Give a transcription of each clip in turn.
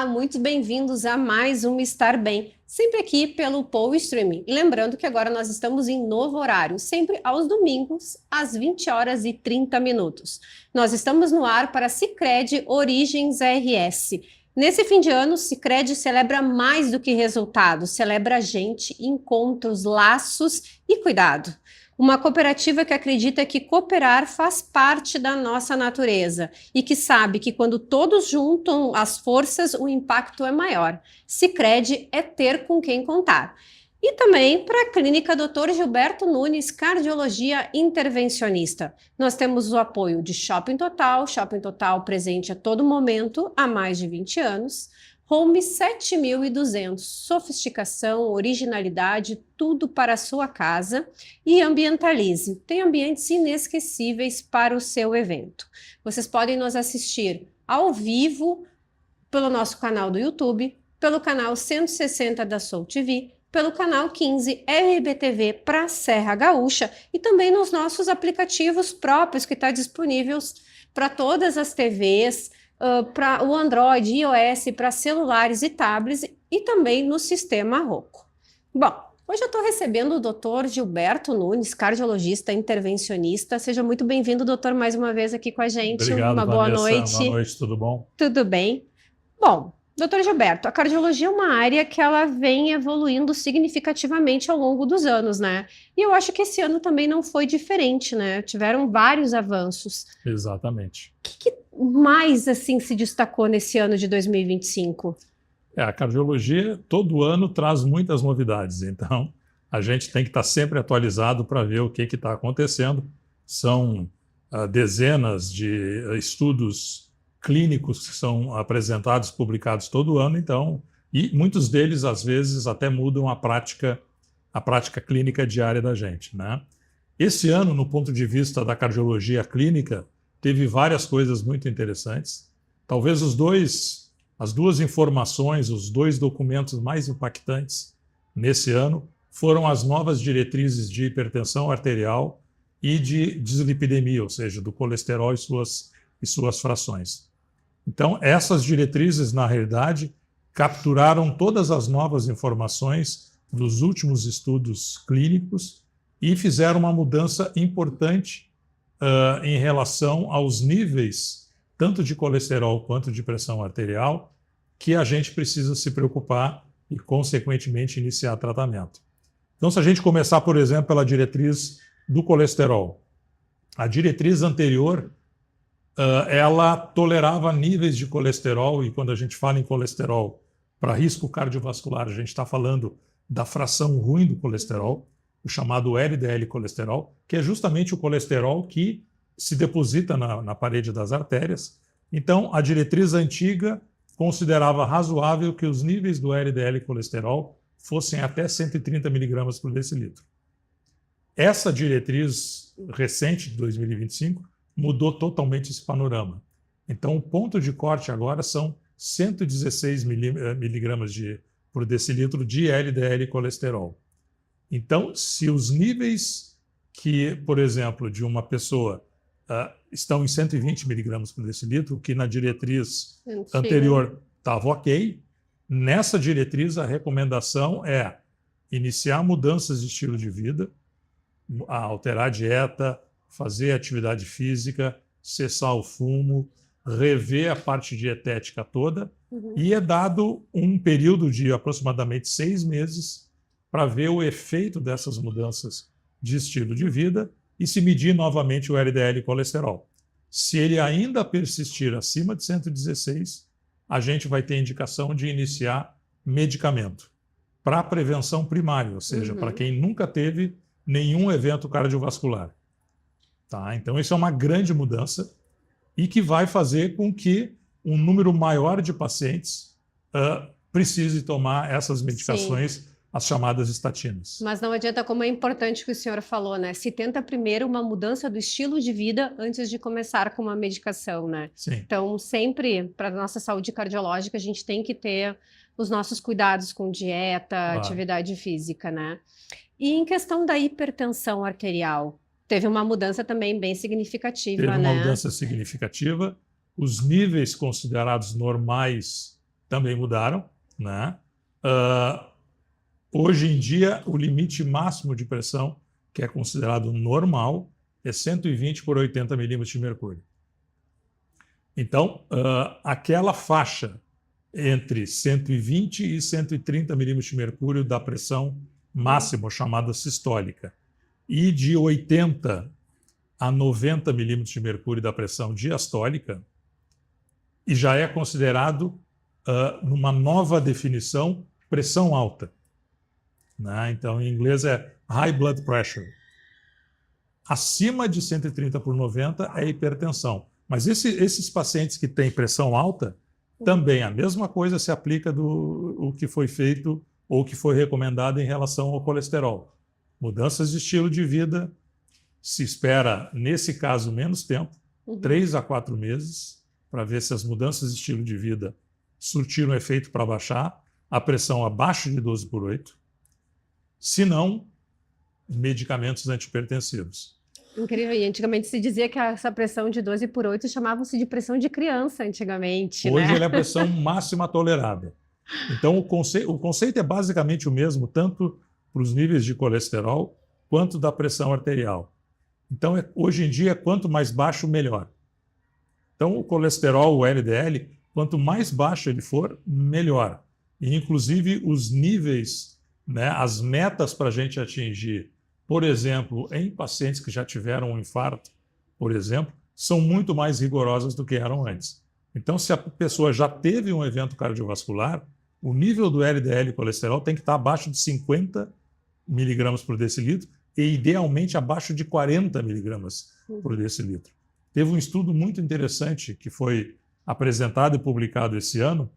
Olá, muito bem-vindos a mais um Estar Bem, sempre aqui pelo Pou Streaming. E lembrando que agora nós estamos em novo horário, sempre aos domingos, às 20 horas e 30 minutos. Nós estamos no ar para Sicredi Origens RS. Nesse fim de ano, Sicredi celebra mais do que resultados, celebra gente, encontros, laços e cuidado. Uma cooperativa que acredita que cooperar faz parte da nossa natureza e que sabe que quando todos juntam as forças, o impacto é maior. Sicredi é ter com quem contar. E também para a Clínica Dr. Gilberto Nunes, Cardiologia Intervencionista. Nós temos o apoio de Shopping Total presente a todo momento, há mais de 20 anos. Home 7200, sofisticação, originalidade, tudo para a sua casa. E Ambientalize, tem ambientes inesquecíveis para o seu evento. Vocês podem nos assistir ao vivo pelo nosso canal do YouTube, pelo canal 160 da Soul TV, pelo canal 15 RBTV para Serra Gaúcha e também nos nossos aplicativos próprios que estão disponíveis para todas as TVs, para o Android, iOS, para celulares e tablets e também no sistema Roku. Bom, hoje eu estou recebendo o Dr. Gilberto Nunes, cardiologista intervencionista. Seja muito bem-vindo, doutor, mais uma vez aqui com a gente. Obrigado, uma boa Vanessa. noite. Boa noite, tudo bom? Tudo bem. Bom, doutor Gilberto, a cardiologia é uma área que ela vem evoluindo significativamente ao longo dos anos, né? E eu acho que esse ano também não foi diferente, né? Tiveram vários avanços. Exatamente. O que mais, assim, se destacou nesse ano de 2025? A cardiologia todo ano traz muitas novidades, então a gente tem que estar sempre atualizado para ver o que está acontecendo. São dezenas de estudos clínicos que são apresentados, publicados todo ano, então, e muitos deles, às vezes, até mudam a prática clínica diária da gente, né? Esse ano, no ponto de vista da cardiologia clínica, teve várias coisas muito interessantes. Talvez as duas informações, os dois documentos mais impactantes nesse ano foram as novas diretrizes de hipertensão arterial e de dislipidemia, ou seja, do colesterol e suas frações. Então, essas diretrizes, na realidade, capturaram todas as novas informações dos últimos estudos clínicos e fizeram uma mudança importante em relação aos níveis, tanto de colesterol quanto de pressão arterial, que a gente precisa se preocupar e, consequentemente, iniciar tratamento. Então, se a gente começar, por exemplo, pela diretriz do colesterol, a diretriz anterior ela tolerava níveis de colesterol, e quando a gente fala em colesterol para risco cardiovascular, a gente está falando da fração ruim do colesterol, o chamado LDL colesterol, que é justamente o colesterol que se deposita na parede das artérias. Então, a diretriz antiga considerava razoável que os níveis do LDL colesterol fossem até 130 miligramas por decilitro. Essa diretriz recente, de 2025, mudou totalmente esse panorama. Então, o ponto de corte agora são 116 miligramas por decilitro de LDL colesterol. Então, se os níveis que, por exemplo, de uma pessoa estão em 120 miligramas por decilitro, que na diretriz anterior estava ok, nessa diretriz a recomendação é iniciar mudanças de estilo de vida, alterar a dieta, fazer atividade física, cessar o fumo, rever a parte dietética toda, e é dado um período de aproximadamente 6 meses para ver o efeito dessas mudanças de estilo de vida e se medir novamente o LDL colesterol. Se ele ainda persistir acima de 116, a gente vai ter indicação de iniciar medicamento para prevenção primária, ou seja, para quem nunca teve nenhum evento cardiovascular. Tá? Então, isso é uma grande mudança e que vai fazer com que um número maior de pacientes precise tomar essas medicações, sim, as chamadas estatinas. Mas não adianta, como é importante o que o senhor falou, né? Se tenta primeiro uma mudança do estilo de vida antes de começar com uma medicação, né? Sim. Então, sempre, para a nossa saúde cardiológica, a gente tem que ter os nossos cuidados com dieta, claro, atividade física, né? E em questão da hipertensão arterial, teve uma mudança também bem significativa, né? Teve uma mudança significativa. Os níveis considerados normais também mudaram, né? Hoje em dia, o limite máximo de pressão, que é considerado normal, é 120 por 80 milímetros de mercúrio. Então, aquela faixa entre 120 e 130 milímetros de mercúrio da pressão máxima, chamada sistólica, e de 80 a 90 milímetros de mercúrio da pressão diastólica, e já é considerado, numa nova definição, pressão alta. Né? Então, em inglês é high blood pressure. Acima de 130 por 90 é hipertensão. Mas esses pacientes que têm pressão alta, também a mesma coisa se aplica o que foi feito ou que foi recomendado em relação ao colesterol. Mudanças de estilo de vida, se espera, nesse caso, menos tempo, 3 a 4 meses, para ver se as mudanças de estilo de vida surtiram efeito para baixar a pressão abaixo de 12 por 8, se não, medicamentos antihipertensivos. Incrível. E antigamente se dizia que essa pressão de 12 por 8 chamavam-se de pressão de criança, antigamente. Hoje né? ela é a pressão máxima tolerada. Então, o conceito é basicamente o mesmo, tanto para os níveis de colesterol quanto da pressão arterial. Então, hoje em dia, quanto mais baixo, melhor. Então, o colesterol, o LDL, quanto mais baixo ele for, melhor. E, inclusive, os níveis, né, as metas para a gente atingir, por exemplo, em pacientes que já tiveram um infarto, por exemplo, são muito mais rigorosas do que eram antes. Então, se a pessoa já teve um evento cardiovascular, o nível do LDL e colesterol tem que estar abaixo de 50 miligramas por decilitro e, idealmente, abaixo de 40 miligramas por decilitro. Teve um estudo muito interessante que foi apresentado e publicado esse ano,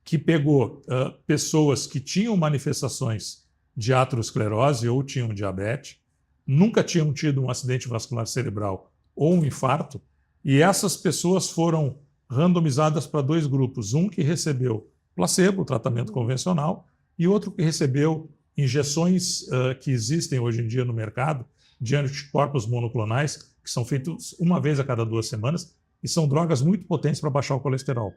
que pegou pessoas que tinham manifestações de aterosclerose ou tinham diabetes, nunca tinham tido um acidente vascular cerebral ou um infarto, e essas pessoas foram randomizadas para 2 grupos, um que recebeu placebo, tratamento convencional, e outro que recebeu injeções que existem hoje em dia no mercado, de anticorpos monoclonais, que são feitos uma vez a cada 2 semanas, e são drogas muito potentes para baixar o colesterol.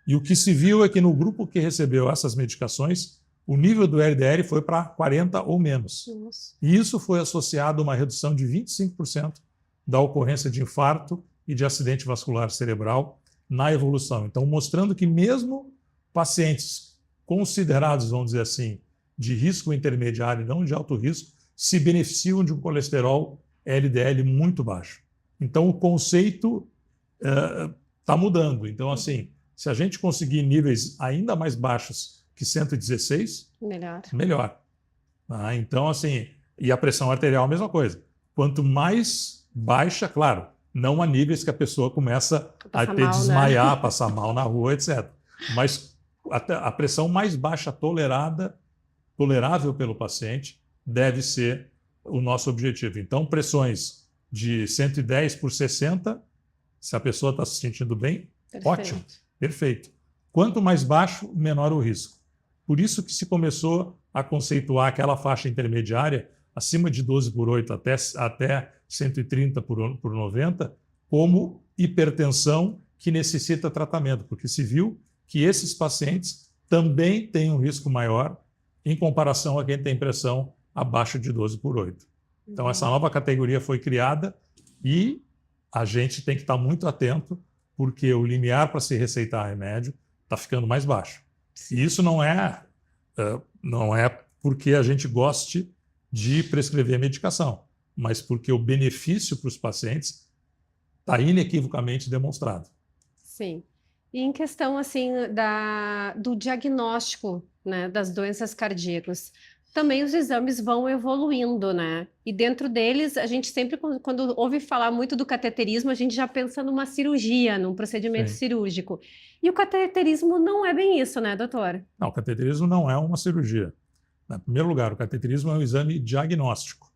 E o que se viu é que no grupo que recebeu essas medicações, o nível do LDL foi para 40 ou menos. Nossa. E isso foi associado a uma redução de 25% da ocorrência de infarto e de acidente vascular cerebral na evolução. Então, mostrando que mesmo pacientes considerados, vamos dizer assim, de risco intermediário e não de alto risco, se beneficiam de um colesterol LDL muito baixo. Então, o conceito está mudando. Então, assim, se a gente conseguir níveis ainda mais baixos que 116, melhor. Então, assim, e a pressão arterial, a mesma coisa. Quanto mais baixa, claro, não a níveis que a pessoa começa a desmaiar, né? Passar mal na rua, etc. Mas a pressão mais baixa tolerável pelo paciente deve ser o nosso objetivo. Então, pressões de 110 por 60, se a pessoa está se sentindo bem, ótimo, perfeito. Quanto mais baixo, menor o risco. Por isso que se começou a conceituar aquela faixa intermediária, acima de 12 por 8 até 130 por 90, como hipertensão que necessita tratamento, porque se viu que esses pacientes também têm um risco maior em comparação a quem tem pressão abaixo de 12 por 8. Então, essa nova categoria foi criada e a gente tem que estar muito atento, porque o limiar para se receitar remédio está ficando mais baixo. E isso não é porque a gente goste de prescrever medicação, mas porque o benefício para os pacientes está inequivocamente demonstrado. Sim. E em questão assim do diagnóstico, né, das doenças cardíacas, também os exames vão evoluindo, né? E dentro deles, a gente sempre, quando ouve falar muito do cateterismo, a gente já pensa numa cirurgia, num procedimento cirúrgico. E o cateterismo não é bem isso, né, doutor? Não, o cateterismo não é uma cirurgia. Em primeiro lugar, o cateterismo é um exame diagnóstico,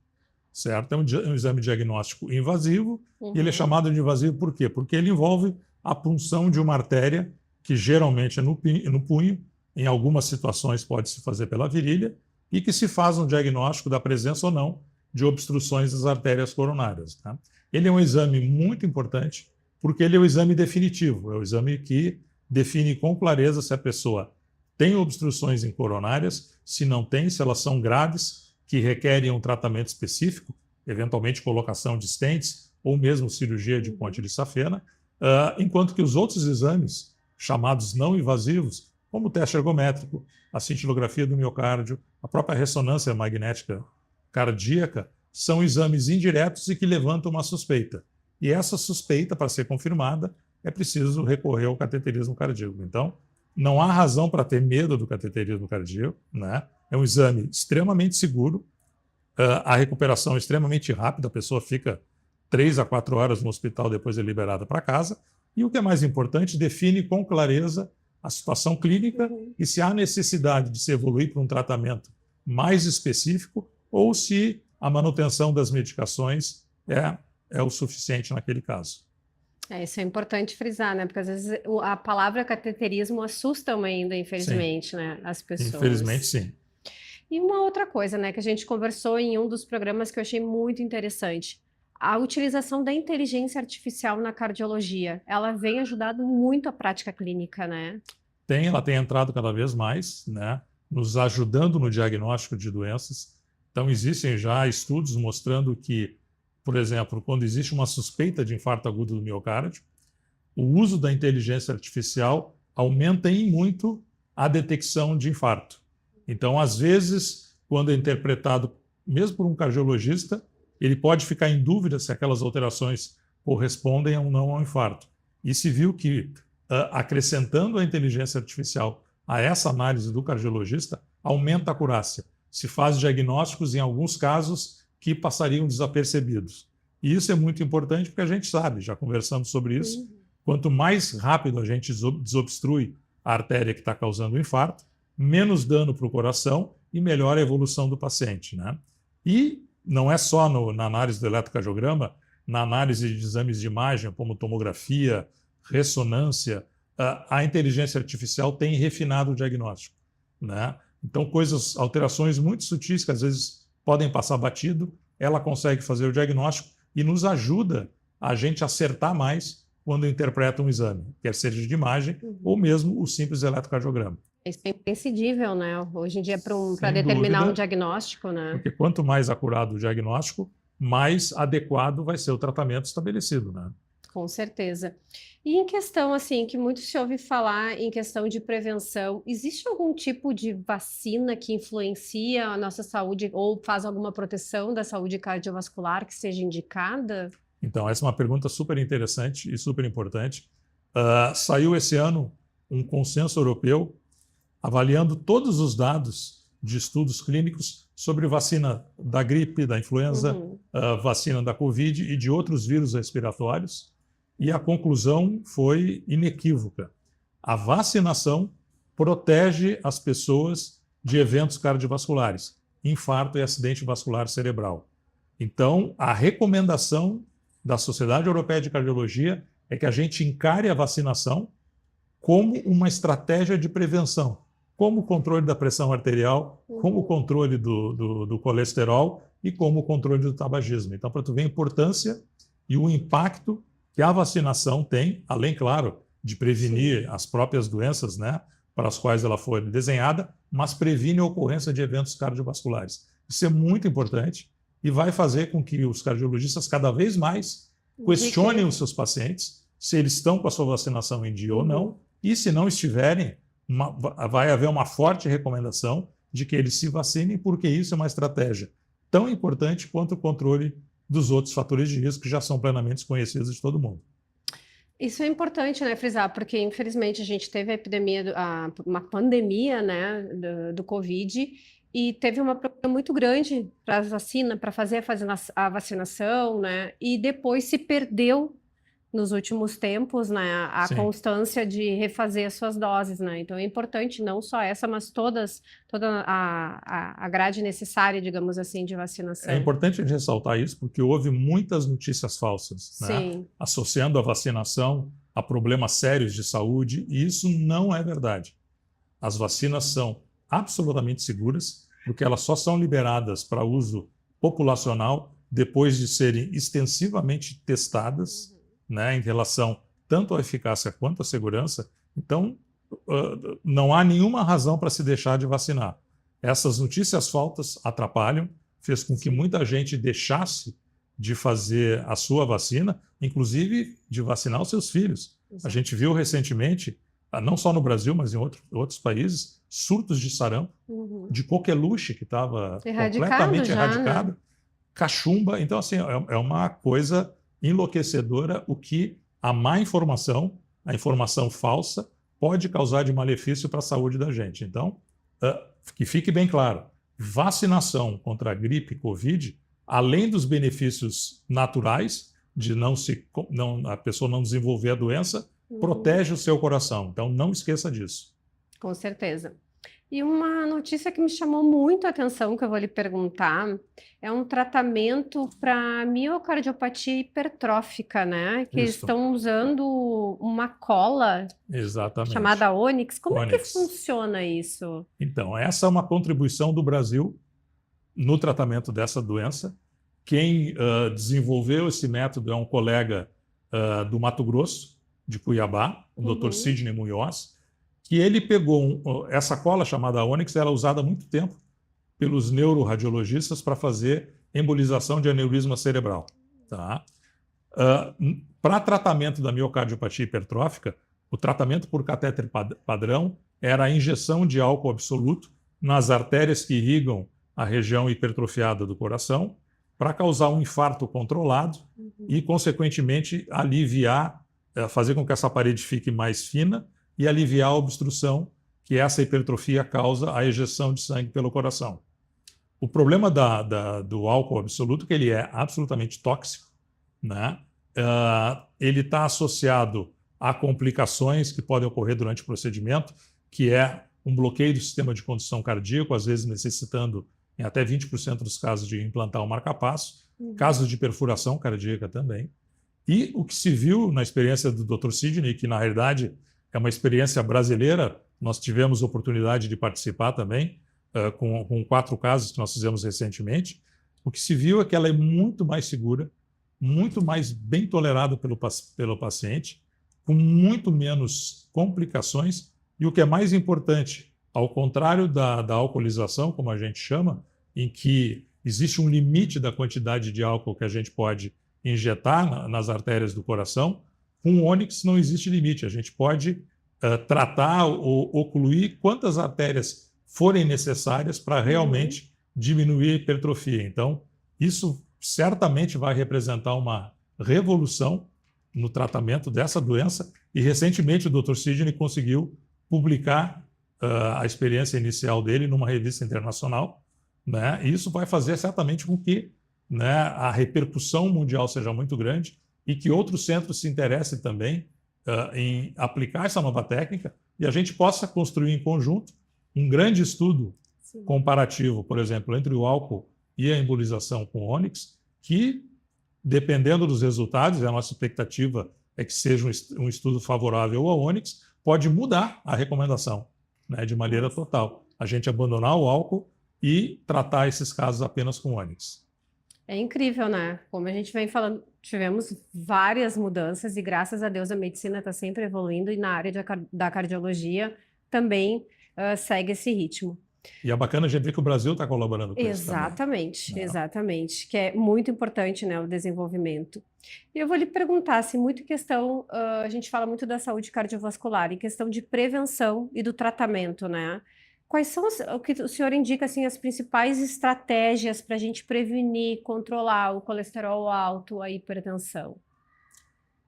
certo? É um exame diagnóstico invasivo, e ele é chamado de invasivo por quê? Porque ele envolve a punção de uma artéria, que geralmente é no punho, em algumas situações pode-se fazer pela virilha, e que se faz um diagnóstico da presença ou não de obstruções das artérias coronárias. Tá? Ele é um exame muito importante, porque ele é o exame definitivo, é o exame que define com clareza se a pessoa tem obstruções coronárias, se não tem, se elas são graves, que requerem um tratamento específico, eventualmente colocação de stents ou mesmo cirurgia de ponte de safena, enquanto que os outros exames, chamados não invasivos, como o teste ergométrico, a cintilografia do miocárdio, a própria ressonância magnética cardíaca, são exames indiretos e que levantam uma suspeita. E essa suspeita, para ser confirmada, é preciso recorrer ao cateterismo cardíaco. Então, não há razão para ter medo do cateterismo cardíaco, né? É um exame extremamente seguro, a recuperação é extremamente rápida, a pessoa fica 3 a 4 horas no hospital, depois é liberada para casa. E o que é mais importante, define com clareza a situação clínica e se há necessidade de se evoluir para um tratamento mais específico ou se a manutenção das medicações é o suficiente naquele caso. Isso é importante frisar, né? Porque às vezes a palavra cateterismo assusta ainda, infelizmente, sim, né? As pessoas. Infelizmente, sim. E uma outra coisa, né, que a gente conversou em um dos programas que eu achei muito interessante, a utilização da inteligência artificial na cardiologia, ela vem ajudando muito a prática clínica, né? Ela tem entrado cada vez mais, né, nos ajudando no diagnóstico de doenças. Então, existem já estudos mostrando que, por exemplo, quando existe uma suspeita de infarto agudo do miocárdio, o uso da inteligência artificial aumenta em muito a detecção de infarto. Então, às vezes, quando é interpretado, mesmo por um cardiologista, ele pode ficar em dúvida se aquelas alterações correspondem ou não ao infarto. E se viu que, acrescentando a inteligência artificial a essa análise do cardiologista, aumenta a acurácia. Se faz diagnósticos, em alguns casos, que passariam desapercebidos. E isso é muito importante porque a gente sabe, já conversamos sobre isso, quanto mais rápido a gente desobstrui a artéria que está causando o infarto, menos dano para o coração e melhor a evolução do paciente, né? E não é só na análise do eletrocardiograma, na análise de exames de imagem, como tomografia, ressonância, a inteligência artificial tem refinado o diagnóstico, né? Então, alterações muito sutis que às vezes podem passar batido, ela consegue fazer o diagnóstico e nos ajuda a gente acertar mais quando interpreta um exame, quer seja de imagem ou mesmo o simples eletrocardiograma. Isso é imprescindível, né? Hoje em dia, para determinar um diagnóstico, né? Porque quanto mais acurado o diagnóstico, mais adequado vai ser o tratamento estabelecido, né? Com certeza. E em questão, assim, que muito se ouve falar em questão de prevenção, existe algum tipo de vacina que influencia a nossa saúde ou faz alguma proteção da saúde cardiovascular que seja indicada? Então, essa é uma pergunta super interessante e super importante. Saiu esse ano um consenso europeu avaliando todos os dados de estudos clínicos sobre vacina da gripe, da influenza, vacina da Covid e de outros vírus respiratórios. E a conclusão foi inequívoca. A vacinação protege as pessoas de eventos cardiovasculares, infarto e acidente vascular cerebral. Então, a recomendação da Sociedade Europeia de Cardiologia é que a gente encare a vacinação como uma estratégia de prevenção, como o controle da pressão arterial, como o controle do colesterol e como o controle do tabagismo. Então, para tu ver a importância e o impacto que a vacinação tem, além, claro, de prevenir as próprias doenças, né, para as quais ela foi desenhada, mas previne a ocorrência de eventos cardiovasculares. Isso é muito importante e vai fazer com que os cardiologistas cada vez mais questionem os seus pacientes se eles estão com a sua vacinação em dia ou não, e se não estiverem, vai haver uma forte recomendação de que eles se vacinem, porque isso é uma estratégia tão importante quanto o controle dos outros fatores de risco que já são plenamente conhecidos de todo mundo. Isso é importante, né, frisar, porque infelizmente a gente teve a epidemia, uma pandemia, né, do Covid, e teve uma procura muito grande para vacina, para fazer a vacinação, né, e depois se perdeu nos últimos tempos, né, a constância de refazer as suas doses, né? Então é importante não só essa, mas toda a grade necessária, digamos assim, de vacinação. É importante a gente ressaltar isso, porque houve muitas notícias falsas, né, associando a vacinação a problemas sérios de saúde, e isso não é verdade. As vacinas são absolutamente seguras, porque elas só são liberadas para uso populacional depois de serem extensivamente testadas, né, em relação tanto à eficácia quanto à segurança, Então, não há nenhuma razão para se deixar de vacinar. Essas notícias falsas atrapalham, fez com que muita gente deixasse de fazer a sua vacina, inclusive de vacinar os seus filhos. A gente viu recentemente, não só no Brasil, mas em outros países, surtos de sarampo, de coqueluche, que estava completamente erradicado, né? Cachumba. Então, assim, é uma coisa enlouquecedora o que a má informação, a informação falsa, pode causar de malefício para a saúde da gente. Então, que fique bem claro, vacinação contra a gripe e Covid, além dos benefícios naturais de a pessoa não desenvolver a doença, protege o seu coração. Então, não esqueça disso. Com certeza. E uma notícia que me chamou muito a atenção, que eu vou lhe perguntar, é um tratamento para miocardiopatia hipertrófica, né? Que Isso. estão usando uma cola chamada Onyx. Como é que funciona isso? Então, essa é uma contribuição do Brasil no tratamento dessa doença. Quem desenvolveu esse método é um colega do Mato Grosso, de Cuiabá, o Dr. Sidney Munhoz, que ele pegou essa cola chamada Onyx, era usada há muito tempo pelos neuroradiologistas para fazer embolização de aneurisma cerebral. Tá? Para tratamento da miocardiopatia hipertrófica, o tratamento por catéter padrão era a injeção de álcool absoluto nas artérias que irrigam a região hipertrofiada do coração, para causar um infarto controlado e, consequentemente, aliviar, fazer com que essa parede fique mais fina e aliviar a obstrução que essa hipertrofia causa à ejeção de sangue pelo coração. O problema do álcool absoluto é que ele é absolutamente tóxico, né? Ele está associado a complicações que podem ocorrer durante o procedimento, que é um bloqueio do sistema de condução cardíaco, às vezes necessitando, em até 20% dos casos, de implantar um marca-passo, casos de perfuração cardíaca também. E o que se viu na experiência do Dr. Sidney, que na realidade é uma experiência brasileira, nós tivemos oportunidade de participar também, com 4 casos que nós fizemos recentemente, o que se viu é que ela é muito mais segura, muito mais bem tolerada pelo paciente, com muito menos complicações, e o que é mais importante, ao contrário da alcoolização, como a gente chama, em que existe um limite da quantidade de álcool que a gente pode injetar nas artérias do coração, com o Onyx não existe limite. A gente pode tratar ou ocluir quantas artérias forem necessárias para realmente diminuir a hipertrofia. Então, isso certamente vai representar uma revolução no tratamento dessa doença, e recentemente o Dr. Sidney conseguiu publicar a experiência inicial dele numa revista internacional, né? E isso vai fazer certamente com que, né, a repercussão mundial seja muito grande e que outros centros se interessem também em aplicar essa nova técnica e a gente possa construir em conjunto um grande estudo comparativo, por exemplo, entre o álcool e a embolização com Onyx, que, dependendo dos resultados, a nossa expectativa é que seja um estudo favorável ao Onyx, pode mudar a recomendação, né, de maneira total. A gente abandonar o álcool e tratar esses casos apenas com Onyx. É incrível, né? Como a gente vem falando, tivemos várias mudanças e graças a Deus a medicina está sempre evoluindo e na área da cardiologia também segue esse ritmo. E é bacana a gente ver que o Brasil está colaborando com isso também. Exatamente, exatamente, que é muito importante, né, o desenvolvimento. E eu vou lhe perguntar, se muito questão, a gente fala muito da saúde cardiovascular, em questão de prevenção e do tratamento, né? Quais são o que o senhor indica, assim, as principais estratégias para a gente prevenir, controlar o colesterol alto, a hipertensão?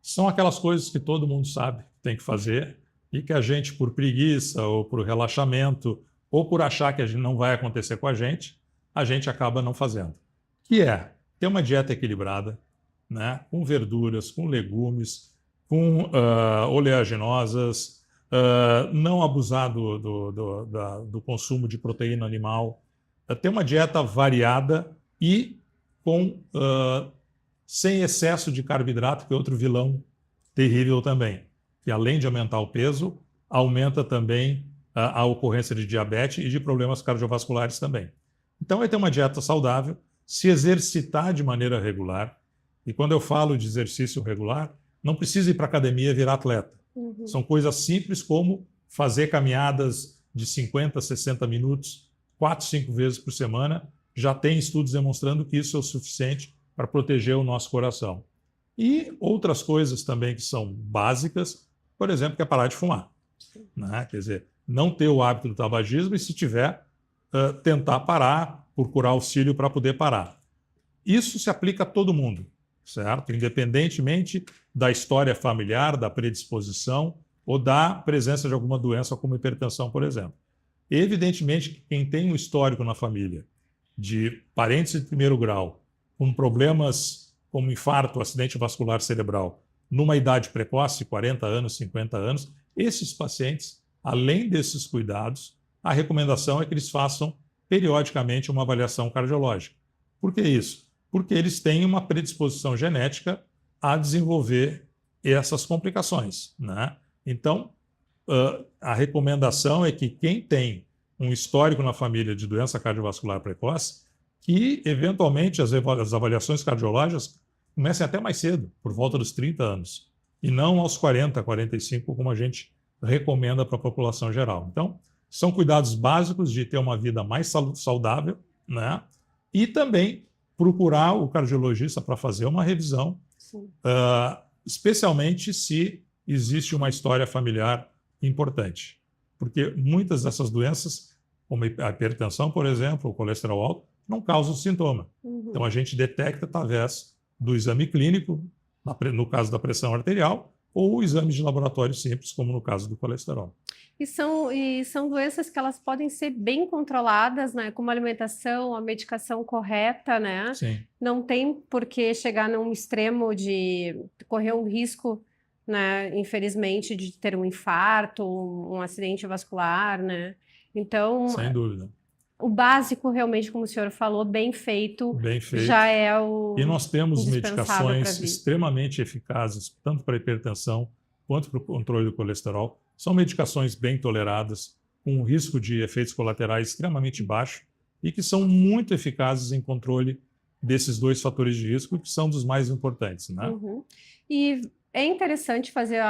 São aquelas coisas que todo mundo sabe que tem que fazer e que a gente, por preguiça ou por relaxamento, ou por achar que não vai acontecer com a gente acaba não fazendo. Que é ter uma dieta equilibrada, né, com verduras, com legumes, com oleaginosas, não abusar do consumo de proteína animal, ter uma dieta variada e sem excesso de carboidrato, que é outro vilão terrível também, que além de aumentar o peso, aumenta também a ocorrência de diabetes e de problemas cardiovasculares também. Então, é ter uma dieta saudável, se exercitar de maneira regular. E quando eu falo de exercício regular, não precisa ir para a academia virar atleta. São coisas simples como fazer caminhadas de 50, 60 minutos, 4, 5 vezes por semana. Já tem estudos demonstrando que isso é o suficiente para proteger o nosso coração. E outras coisas também que são básicas, por exemplo, que é parar de fumar. Né? Quer dizer, não ter o hábito do tabagismo e, se tiver, tentar parar, procurar auxílio para poder parar. Isso se aplica a todo mundo, certo? Independentemente da história familiar, da predisposição ou da presença de alguma doença como hipertensão, por exemplo. Evidentemente que quem tem um histórico na família de parentes de primeiro grau com problemas como infarto, acidente vascular cerebral, numa idade precoce, 40 anos, 50 anos, esses pacientes, além desses cuidados, a recomendação é que eles façam periodicamente uma avaliação cardiológica. Por que isso? Porque eles têm uma predisposição genética a desenvolver essas complicações, né? Então, a recomendação é que quem tem um histórico na família de doença cardiovascular precoce, que, eventualmente, as avaliações cardiológicas comecem até mais cedo, por volta dos 30 anos, e não aos 40, 45, como a gente recomenda para a população geral. Então, são cuidados básicos de ter uma vida mais saudável, né? E também procurar o cardiologista para fazer uma revisão, especialmente se existe uma história familiar importante. Porque muitas dessas doenças, como a hipertensão, por exemplo, o colesterol alto, não causam sintoma. Então, a gente detecta através do exame clínico, no caso da pressão arterial, ou exames de laboratório simples, como no caso do colesterol. E são doenças que elas podem ser bem controladas, né? Com uma alimentação, a medicação correta, né? Sim. Não tem por que chegar num extremo de correr um risco, né? Infelizmente, de ter um infarto, um acidente vascular, né? Então, sem dúvida. O básico, realmente, como o senhor falou, bem feito, já é o E nós temos indispensável medicações extremamente eficazes, tanto para a hipertensão quanto para o controle do colesterol. São medicações bem toleradas, com um risco de efeitos colaterais extremamente baixo e que são muito eficazes em controle desses dois fatores de risco, que são dos mais importantes, né? E é interessante fazer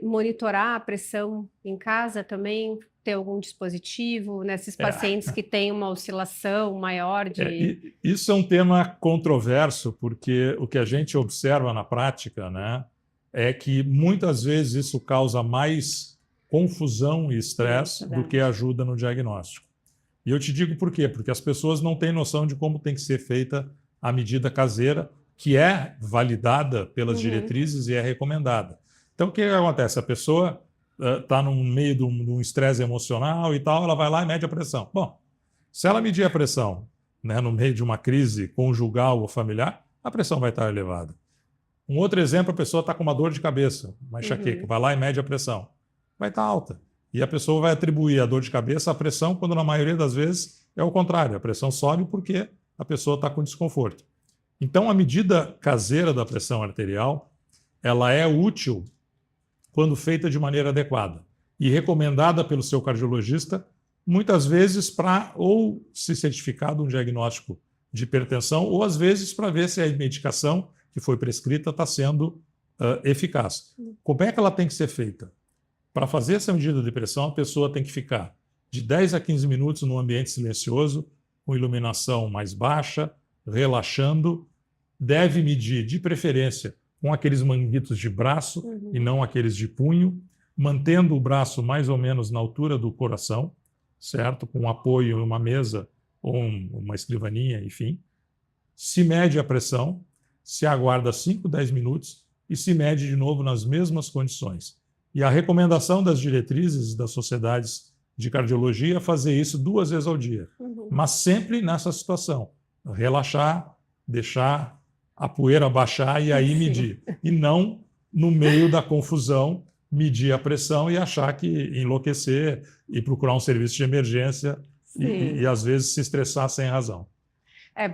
monitorar a pressão em casa também, ter algum dispositivo nesses pacientes que têm uma oscilação maior de... Isso é um tema controverso, porque o que a gente observa na prática, né, é que muitas vezes isso causa mais confusão e estresse do que ajuda no diagnóstico. E eu te digo por quê? Porque as pessoas não têm noção de como tem que ser feita a medida caseira, que é validada pelas diretrizes e é recomendada. Então, o que acontece? A pessoa está no meio de um estresse emocional e tal, ela vai lá e mede a pressão. Bom, se ela medir a pressão, né, no meio de uma crise conjugal ou familiar, a pressão vai estar elevada. Um outro exemplo, a pessoa está com uma dor de cabeça, uma enxaqueca, vai lá e mede a pressão. Vai estar alta. E a pessoa vai atribuir a dor de cabeça à pressão, quando na maioria das vezes é o contrário. A pressão sobe porque a pessoa está com desconforto. Então, a medida caseira da pressão arterial, ela é útil quando feita de maneira adequada e recomendada pelo seu cardiologista, muitas vezes para ou se certificar de um diagnóstico de hipertensão, ou às vezes para ver se a medicação que foi prescrita está sendo eficaz. Como é que ela tem que ser feita? Para fazer essa medida de pressão, a pessoa tem que ficar de 10 a 15 minutos num ambiente silencioso, com iluminação mais baixa, relaxando. Deve medir, de preferência, com aqueles manguitos de braço e não aqueles de punho, mantendo o braço mais ou menos na altura do coração, certo? Com apoio em uma mesa ou uma escrivaninha, enfim. Se mede a pressão, se aguarda 5, 10 minutos e se mede de novo nas mesmas condições. E a recomendação das diretrizes das sociedades de cardiologia é fazer isso 2 vezes ao dia, mas sempre nessa situação, relaxar, deixar a poeira baixar e aí medir. E não, no meio da confusão, medir a pressão e achar que enlouquecer e procurar um serviço de emergência e às vezes se estressar sem razão.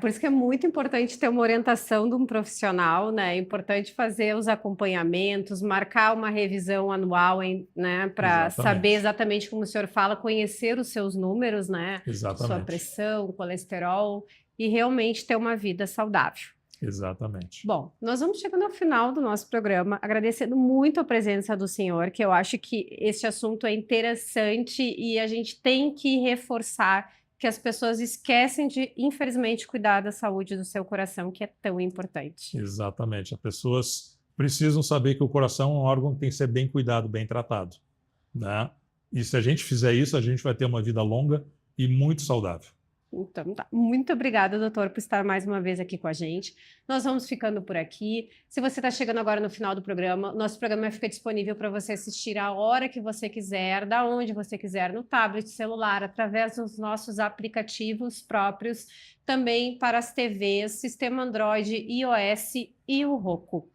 Por isso que é muito importante ter uma orientação de um profissional, né? É importante fazer os acompanhamentos, marcar uma revisão anual, né? Para saber exatamente como o senhor fala, conhecer os seus números, né? Exatamente. Sua pressão, colesterol, e realmente ter uma vida saudável. Exatamente. Bom, nós vamos chegando ao final do nosso programa, agradecendo muito a presença do senhor, que eu acho que esse assunto é interessante e a gente tem que reforçar que as pessoas esquecem de, infelizmente, cuidar da saúde do seu coração, que é tão importante. Exatamente. As pessoas precisam saber que o coração é um órgão que tem que ser bem cuidado, bem tratado, né? E se a gente fizer isso, a gente vai ter uma vida longa e muito saudável. Então, tá. Muito obrigada, doutor, por estar mais uma vez aqui com a gente. Nós vamos ficando por aqui. Se você está chegando agora no final do programa, nosso programa fica disponível para você assistir a hora que você quiser, da onde você quiser, no tablet, celular, através dos nossos aplicativos próprios, também para as TVs, sistema Android, iOS e o Roku.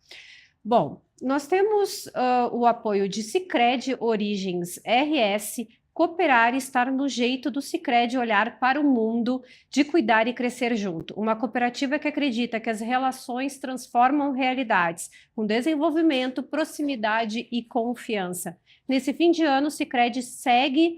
Bom, nós temos o apoio de Sicredi Origens RS. Cooperar e estar no jeito do Sicredi olhar para o mundo, de cuidar e crescer junto. Uma cooperativa que acredita que as relações transformam realidades, com desenvolvimento, proximidade e confiança. Nesse fim de ano, o Sicredi segue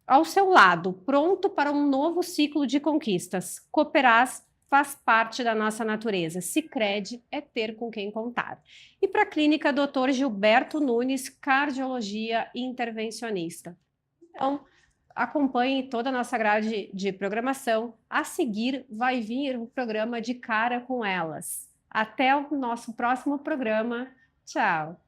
ao seu lado, pronto para um novo ciclo de conquistas. Cooperar faz parte da nossa natureza. Sicredi é ter com quem contar. E para a clínica Dr. Gilberto Nunes, cardiologia intervencionista. Então, acompanhe toda a nossa grade de programação. A seguir, vai vir o programa De Cara com Elas. Até o nosso próximo programa. Tchau!